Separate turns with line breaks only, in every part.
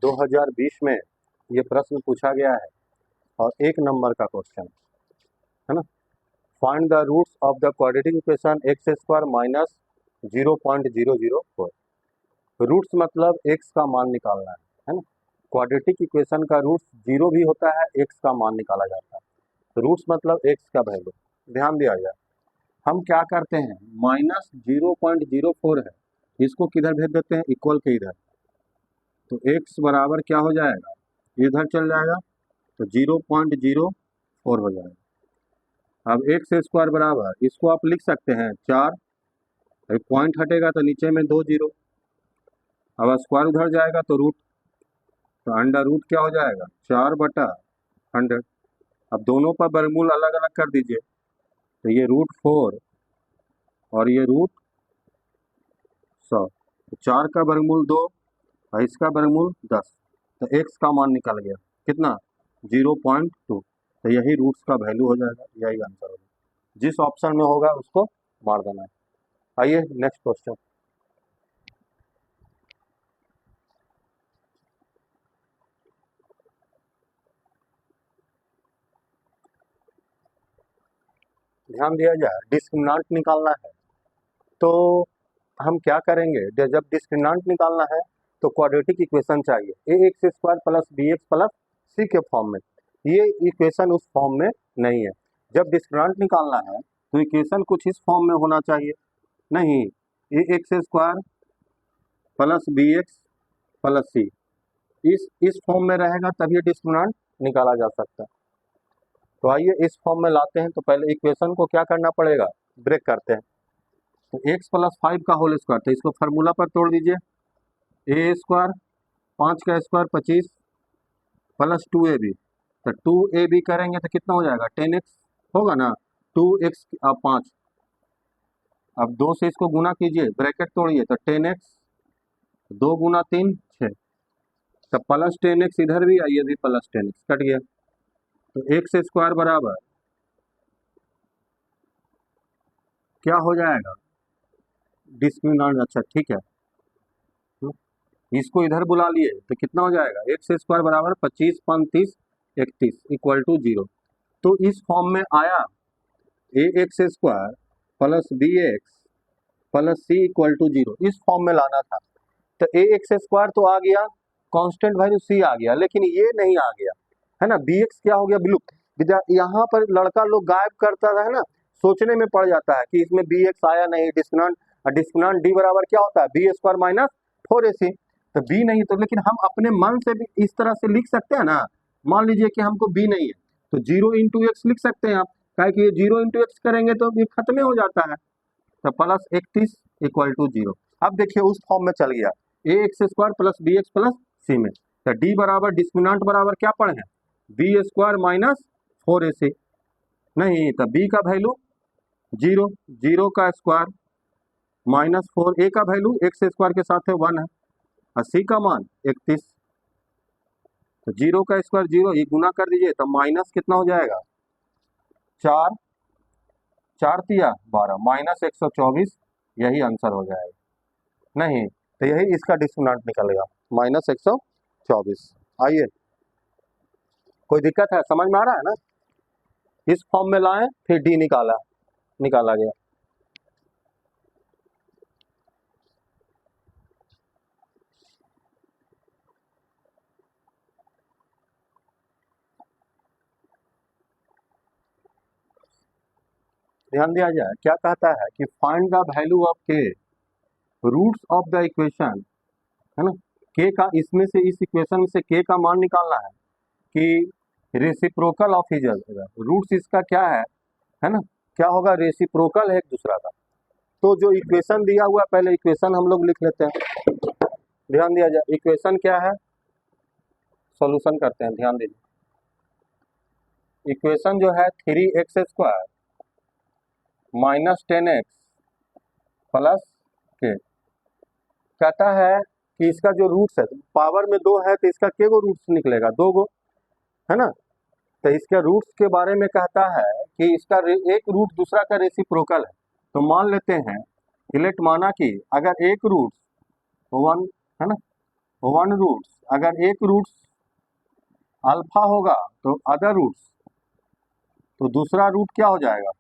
2020 में ये प्रश्न पूछा गया है और 1 नंबर का क्वेश्चन है ना। Find the roots of the quadratic equation x square minus 0.004। Roots मतलब एक्स का मान निकालना है ना। क्वाड्रेटिक इक्वेशन का रूट्स 0 भी होता है, एक्स का मान निकाला जाता है। रूट्स मतलब एक्स का वैल्यू। ध्यान दिया जाए, हम क्या करते हैं, माइनस 0.04 है, इसको किधर भेज देते हैं, इक्वल के इधर, तो x बराबर क्या हो जाएगा, इधर चल जाएगा तो 0.04 हो जाएगा। अब एक्स स्क्वायर बराबर, इसको आप लिख सकते हैं 4, पॉइंट हटेगा तो नीचे में 2 0, अब स्क्वायर उधर जाएगा तो रूट, तो अंडर रूट क्या हो जाएगा 4/100। अब दोनों पर वर्गमूल अलग अलग कर दीजिए, तो ये √4 और ये √100, 4 का वर्गमूल 2 और इसका वर्गमूल 10, तो x का मान निकल गया कितना 0.2। तो यही रूट्स का वैल्यू हो जाएगा, यही आंसर होगा। जिस ऑप्शन में होगा उसको मार देना है। आइए नेक्स्ट क्वेश्चन। ध्यान दिया जाए, डिस्क्रिमिनेंट निकालना है तो हम क्या करेंगे, जब डिस्क्रिमिनेंट निकालना है तो क्वाड्रेटिक इक्वेशन चाहिए, ax square plus bx plus c के फॉर्म में। ये इक्वेशन उस फॉर्म में नहीं है। जब डिस्क्रिमिनेंट निकालना है तो इक्वेशन कुछ इस फॉर्म में होना चाहिए, नहीं ax square plus bx plus c, इस फॉर्म में रहेगा तब ये डिस्क्रिमिनेंट निकाला जा सकता है। तो आइए इस फॉर्म में लाते हैं, तो पहले इक्वेशन को क्या करना पड़ेगा, ब्रेक करते हैं। तो x प्लस 5 का होल स्क्वायर, तो इसको फार्मूला पर तोड़ दीजिए, ए स्क्वायर 5 का स्क्वायर 25 प्लस 2ab, तो 2ab करेंगे तो कितना हो जाएगा 10x होगा ना, 2x 5, अब 2 से इसको गुना कीजिए, ब्रैकेट तोड़िए, तो 10x 2 गुना 3 6, तो प्लस 10x इधर भी आइए, भी प्लस 10x कट गया, तो x स्क्वायर बराबर क्या हो जाएगा डिस्क्रिमिनेंट, अच्छा ठीक है, इसको इधर बुला लिए तो कितना हो जाएगा, एक्स स्क्वायर बराबर 25 35 31 इक्वल टू 0। तो इस फॉर्म में आया a x square plus b x plus c equal to 0, इस फॉर्म में लाना था। तो ए एक्स स्क्वायर तो आ गया, कांस्टेंट वैल्यू सी आ गया, लेकिन ये नहीं आ गया है ना, बी एक्स क्या हो गया विलुप्त। यहाँ पर लड़का लोग गायब करता है ना, सोचने में पड़ जाता है कि इसमें बी एक्स आया नहीं, डिस्क्रिमिनेंट डी बराबर क्या होता है बी स्क्वायर माइनस 4ac, तो बी नहीं, तो लेकिन हम अपने मन से भी इस तरह से लिख सकते हैं ना। मान लीजिए कि हमको बी नहीं है तो 0 इंटू एक्स लिख सकते हैं आप, क्या कि ये 0 इंटू एक्स करेंगे तो ये खत्म हो जाता है, तो प्लस 31 इक्वल टू 0। अब देखिए उस फॉर्म में चल गया, a x square plus b x plus c में, तो डी बराबर डिस्क्रिमिनेंट बराबर क्या पढ़े हैं, बी स्क्वायर माइनस 4ac, नहीं तो बी का वैल्यू 0, 0 का स्क्वायर माइनस 4, ए का वैल्यू एक्स स्क्वायर के साथ है 1 है, और सी का मान 31, तो 0 का स्क्वायर 0, ये गुना कर दीजिए तो माइनस कितना हो जाएगा 4 4 तिया 12 माइनस 124, यही आंसर हो जाएगा। नहीं तो यही इसका डिस्क्रिमिनेंट निकलेगा माइनस 124। आइए, कोई दिक्कत है, समझ में आ रहा है ना। इस फॉर्म में लाएं फिर डी निकाला गया। ध्यान दिया जाए, क्या कहता है कि फाइंड द वैल्यू ऑफ के रूट्स ऑफ द इक्वेशन, है ना, के का, इसमें से इस इक्वेशन से के का मान निकालना है कि reciprocal of each other, roots इसका क्या है ना, क्या होगा, रेसिप्रोकल है एक दूसरा का। तो जो इक्वेशन दिया हुआ, पहले इक्वेशन हम लोग लिख लेते हैं। ध्यान दिया जाए, इक्वेशन क्या है, सॉल्यूशन करते हैं, ध्यान दीजिए। इक्वेशन जो है 3x square minus 10x plus के, कहता है कि इसका जो रूट्स है, पावर में 2 है तो इसका के गो रूट्स निकलेगा, 2 गो है ना। तो इसके रूट्स के बारे में कहता है कि इसका एक रूट दूसरा का रेसिप्रोकल है। तो मान लेते हैं, इलेट माना कि अगर एक रूट्स 1 है ना, 1 रूट्स अगर एक रूट्स अल्फा होगा तो अदर रूट्स, तो दूसरा रूट क्या हो जाएगा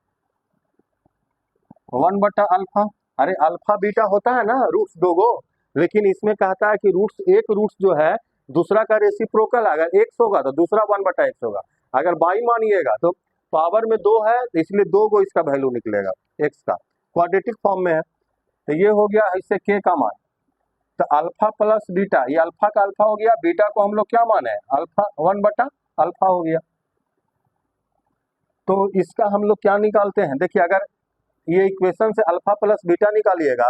1/अल्फा। अरे अल्फा बीटा होता है ना रूट्स दो गो, लेकिन इसमें कहता है कि रूट्स एक रूट्स जो है दूसरा का रेसिप्रोकल, अगर x होगा तो दूसरा 1/x होगा। अगर बाई मानिएगा तो पावर में 2 है तो इसलिए 2 गो इसका वैल्यू निकलेगा x का, क्वाड्रेटिक फॉर्म में है। तो ये हो गया इससे k का मान। तो अल्फा प्लस बीटा, ये अल्फा का अल्फा हो गया, बीटा को हम लोग क्या माने अल्फा 1/अल्फा हो गया। तो इसका हम लोग क्या निकालते हैं, देखिए अगर ये इक्वेशन से अल्फा प्लस बीटा निकालिएगा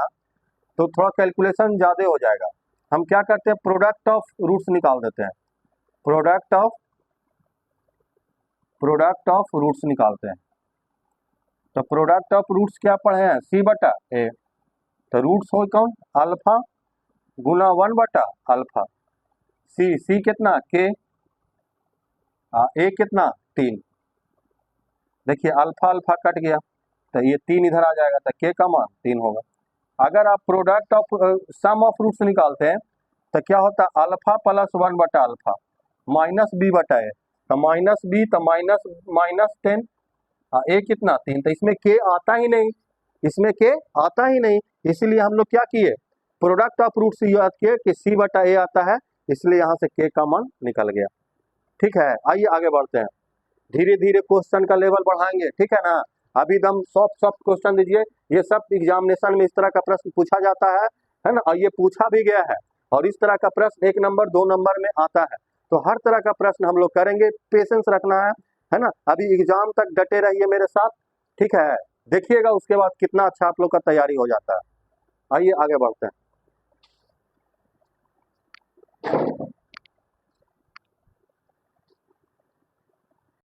तो थोड़ा कैलकुलेशन ज़्यादा हो जाएगा। हम क्या करते हैं प्रोडक्ट ऑफ रूट्स निकाल देते हैं, प्रोडक्ट ऑफ रूट्स निकालते हैं। तो प्रोडक्ट ऑफ रूट्स क्या पढ़े हैं c/a, तो रूट्स हो कौन अल्फा गुना 1/अल्फा, c कितना k, a कितना 3। देखिए अल्फा अल्फा कट गया तो ये 3 इधर आ जाएगा तो k का मान 3 होगा। अगर आप product of sum of roots निकालते हैं तो क्या होता है अल्फा प्लस 1/अल्फा माइनस b/a, तो माइनस b तो माइनस 10, a कितना 3, तो इसमें k आता ही नहीं, इसमें k आता ही नहीं, इसलिए हम लोग क्या किए प्रोडक्ट ऑफ रूट्स याद किए कि c/a आता है, इसलिए यहाँ से k का मान निकल गया। ठीक है, आइए आगे बढ़ते हैं, धीरे धीरे क्वेश्चन का लेवल बढ़ाएंगे, ठीक है ना। अभी एकदम सॉफ्ट क्वेश्चन दीजिए, ये सब एग्जामिनेशन में इस तरह का प्रश्न पूछा जाता है ना, और ये पूछा भी गया है, और इस तरह का प्रश्न 1 नंबर 2 नंबर में आता है। तो हर तरह का प्रश्न हम लोग करेंगे, पेशेंस रखना है ना। अभी एग्जाम तक डटे रहिए मेरे साथ, ठीक है, देखिएगा उसके बाद कितना अच्छा आप लोग का तैयारी हो जाता है। आइए आगे बढ़ते हैं।